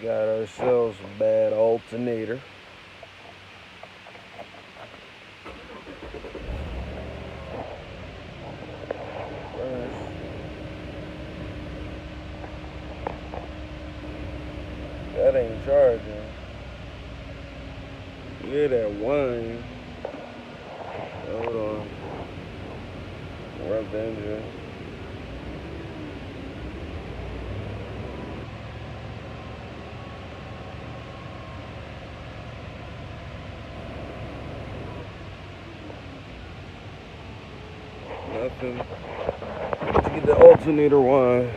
Got ourselves a bad alternator. That ain't charging. You hear that whine? Hold on. Rev the engine. Nothing. To get the alternator whine.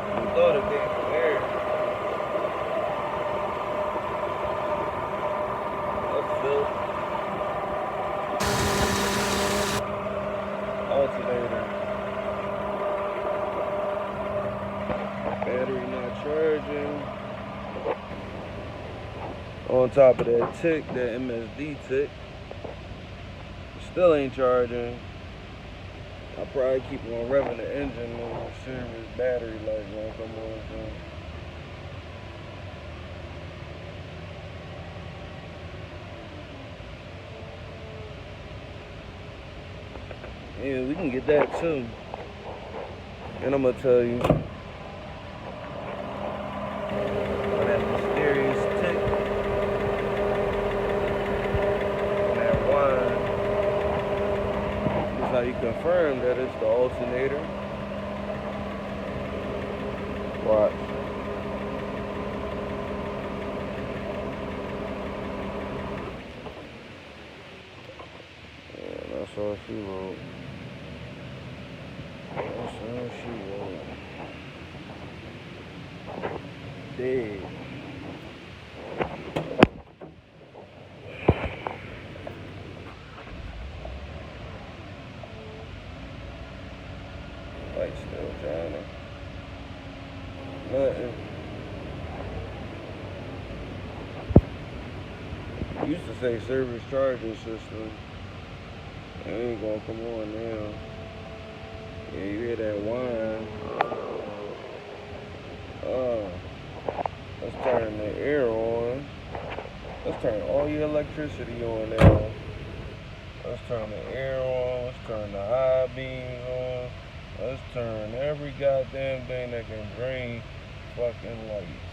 I thought it came from air. That's filth. Alternator. Battery not charging. On top of that tick, that MSD tick, still ain't charging. I'll probably keep on revving the engine and serious battery light won't come on soon. Yeah, we can get that too. And I'm gonna tell you, that mysterious tick, that whine, is how you confirm that it's the alternator. Watch. Yeah, that's all she wrote. That's all she wrote. Dead. Light still shining. Nothing. Used to say service charging system. It ain't gonna come on now. Yeah, you hear that whine. Let's turn the air on. Let's turn all your electricity on now. Let's turn the air on. Let's turn the high beams on. Let's turn every goddamn thing that can drain fucking light.